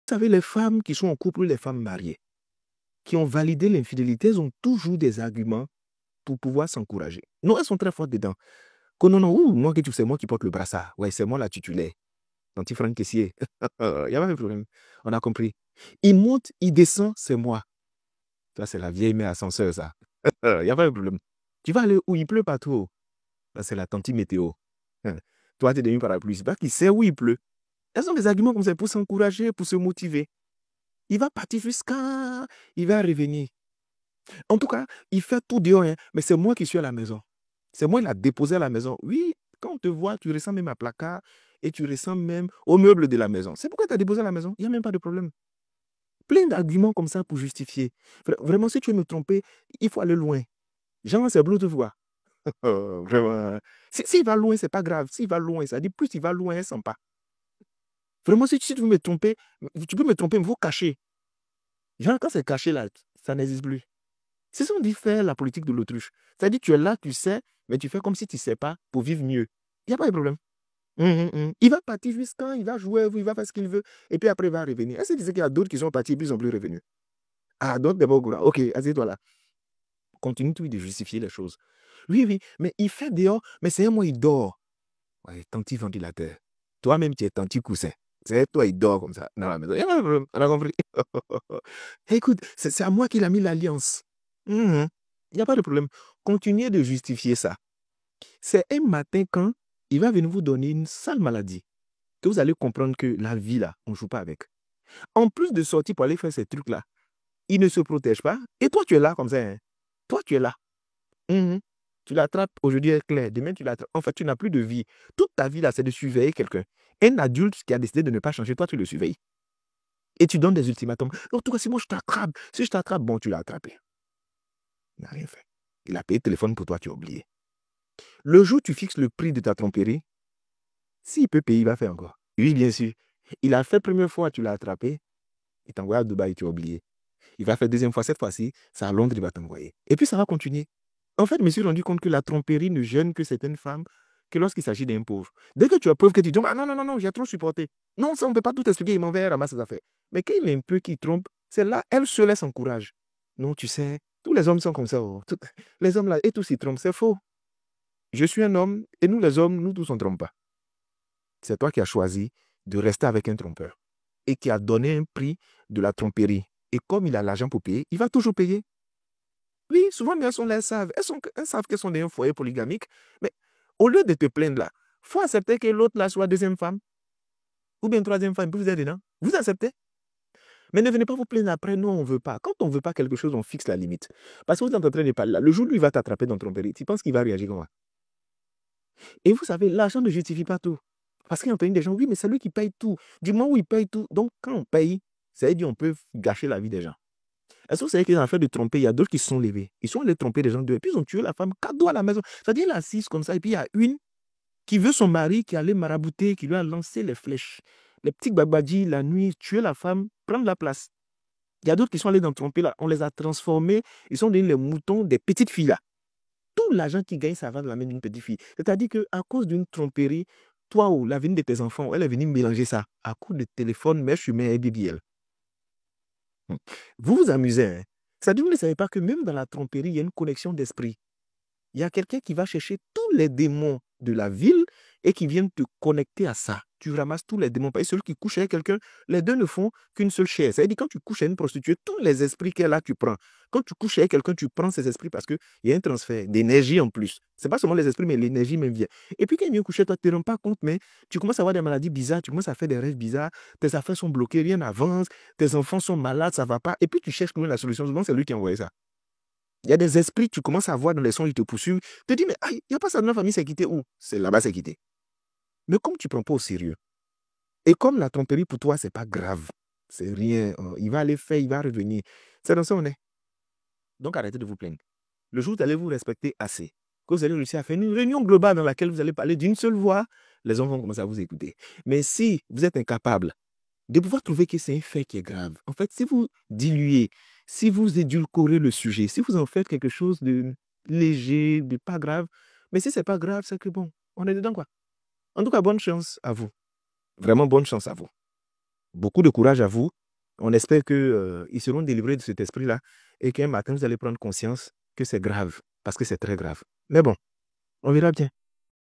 Vous savez, les femmes qui sont en couple, les femmes mariées, qui ont validé l'infidélité, elles ont toujours des arguments pour pouvoir s'encourager. Non, elles sont très fortes dedans. Que non, non, moi, c'est moi qui porte le brassard. Ouais, c'est moi la titulaire. Tanti Franck Kessier. Il n'y a pas de problème. On a compris. Il monte, il descend, c'est moi. Ça, c'est la vieille mère ascenseur, ça. Il n'y a pas de problème. Tu vas aller où il pleut partout. Ça, c'est la tante météo. Toi, tu es devenu parapluie. C'est pas qui sait où il pleut. Elles ont des arguments comme ça pour s'encourager, pour se motiver. Il va partir jusqu'à... Il va revenir. En tout cas, il fait tout dehors, hein, mais c'est moi qui suis à la maison. C'est moi qui l'a déposé à la maison. Oui, quand on te voit, tu ressens même à placard et tu ressens même au meuble de la maison. C'est pourquoi tu as déposé à la maison. Il n'y a même pas de problème. Plein d'arguments comme ça pour justifier. Vraiment, si tu veux me tromper, il faut aller loin. Genre, c'est Bluetooth, voix. Vraiment. S'il va loin, c'est pas grave. S'il va loin, ça dit plus il va loin, c'est sympa. Vraiment, si tu veux me tromper, tu peux me tromper, mais il faut cacher. Genre, quand c'est caché là, ça n'existe plus. C'est ça qu'on dit faire la politique de l'autruche. C'est-à-dire, tu es là, tu sais, mais tu fais comme si tu ne sais pas pour vivre mieux. Il n'y a pas de problème. Il va partir jusqu'à, il va jouer, il va faire ce qu'il veut, et puis après, il va revenir. Est-ce que tu sais qu'il y a d'autres qui sont partis et puis ils ne sont plus revenus? Ah, d'autres, d'abord, ok, assieds-toi là. Continue tout de justifier les choses. Oui, oui, mais il fait dehors, mais c'est un mois, il dort. Ouais, tanti ventilateur. Toi-même, tu es tanti coussin. C'est toi, il dort comme ça dans la maison. Il n'y a pas de problème, on a compris. Écoute, c'est à moi qu'il a mis l'alliance. Il n'y a pas de problème. Continuez de justifier ça. C'est un matin quand il va venir vous donner une sale maladie que vous allez comprendre que la vie, là, on ne joue pas avec. En plus de sortir pour aller faire ces trucs-là, il ne se protège pas. Et toi, tu es là comme ça. Hein. Toi, tu es là. Tu l'attrapes aujourd'hui est clair. Demain, tu l'attrapes. En fait, tu n'as plus de vie. Toute ta vie, là, c'est de surveiller quelqu'un. Un adulte qui a décidé de ne pas changer, toi, tu le surveilles. Et tu donnes des ultimatums. En tout cas, si moi, je t'attrape. Si je t'attrape, bon, tu l'as attrapé. Il n'a rien fait. Il a payé le téléphone pour toi, tu as oublié. Le jour où tu fixes le prix de ta tromperie, s'il peut payer, il va faire encore. Oui, bien sûr. Il a fait la première fois, tu l'as attrapé. Il t'envoie à Dubaï, tu as oublié. Il va faire deuxième fois, cette fois-ci, c'est à Londres, il va t'envoyer. Et puis, ça va continuer. En fait, je me suis rendu compte que la tromperie ne gêne que certaines femmes que lorsqu'il s'agit d'un pauvre. Dès que tu as preuve que tu dis, ah non, non, non, non, j'ai trop supporté. Non, ça, on ne peut pas tout expliquer, il m'en va ramasser ses affaires. Mais quand il est un peu qui trompe, c'est là, elle se laisse encourage. Non, tu sais, tous les hommes sont comme ça. Oh. Les hommes là, et tous ils trompent, c'est faux. Je suis un homme, et nous les hommes, nous tous on ne trompe pas. C'est toi qui as choisi de rester avec un trompeur et qui a donné un prix de la tromperie. Et comme il a l'argent pour payer, il va toujours payer. Oui, souvent, mais elles sont là, elles savent qu'elles sont dans un foyer polygamique. Mais au lieu de te plaindre là, il faut accepter que l'autre là soit deuxième femme ou bien troisième femme, puis vous êtes dedans. Vous acceptez. Mais ne venez pas vous plaindre après, non, on ne veut pas. Quand on ne veut pas quelque chose, on fixe la limite. Parce que vous êtes en train de parler là. Le jour où il va t'attraper dans tromperie, tu penses qu'il va réagir comment? Et vous savez, l'argent ne justifie pas tout. Parce qu'il y a des gens, oui, mais c'est lui qui paye tout. Du moment où il paye tout, donc quand on paye, ça veut dire qu'on peut gâcher la vie des gens. Est-ce que vous savez qu'ils ont affaire de tromper, il y a d'autres qui se sont levés. Ils sont allés tromper des gens d'eux. Et puis ils ont tué la femme, cadeau à la maison. C'est-à-dire, elle est assise comme ça. Et puis il y a une qui veut son mari, qui allait marabouter, qui lui a lancé les flèches. Les petits babadis, la nuit, tuer la femme, prendre la place. Il y a d'autres qui sont allés dans tromper là. On les a transformés. Ils sont devenus les moutons des petites filles là. Tout l'argent qu'ils gagnent, ça va dans la main d'une petite fille. C'est-à-dire qu'à cause d'une tromperie, toi ou l'avenir de tes enfants, elle est venue mélanger ça à coup de téléphone, mèche humaine et BBL. Vous vous amusez, hein? C'est-à-dire, vous ne savez pas que même dans la tromperie, il y a une connexion d'esprit. Il y a quelqu'un qui va chercher tous les démons de la ville et qui vient te connecter à ça. Tu ramasses tous les démons. Et celui qui couche avec quelqu'un, les deux ne font qu'une seule chair. C'est-à-dire, quand tu couches avec une prostituée, tous les esprits qu'elle a, tu prends. Quand tu couches avec quelqu'un, tu prends ces esprits parce qu'il y a un transfert d'énergie en plus. Ce n'est pas seulement les esprits, mais l'énergie même vient. Et puis, quand il vient coucher, toi, tu ne te rends pas compte, mais tu commences à avoir des maladies bizarres, tu commences à faire des rêves bizarres, tes affaires sont bloquées, rien n'avance, tes enfants sont malades, ça ne va pas. Et puis, tu cherches la solution. Souvent, c'est lui qui a envoyé ça. Il y a des esprits que tu commences à voir dans les sons, ils te poursuivent. Tu te dis, mais il n'y a pas ça dans la famille, c'est quitté où? C'est là-bas, c'est quitté. Mais comme tu ne prends pas au sérieux, et comme la tromperie pour toi, ce n'est pas grave, c'est rien, il va aller faire, il va revenir. C'est dans ça on est. Donc arrêtez de vous plaindre. Le jour où vous allez vous respecter assez, que vous allez réussir à faire une réunion globale dans laquelle vous allez parler d'une seule voix, les gens vont commencer à vous écouter. Mais si vous êtes incapable de pouvoir trouver que c'est un fait qui est grave, en fait, si vous diluez, si vous édulcorez le sujet, si vous en faites quelque chose de léger, de pas grave, mais si c'est pas grave, c'est que bon, on est dedans quoi. En tout cas, bonne chance à vous. Vraiment bonne chance à vous. Beaucoup de courage à vous. On espère qu'ils seront délivrés de cet esprit-là et qu'un matin, vous allez prendre conscience que c'est grave, parce que c'est très grave. Mais bon, on verra bien.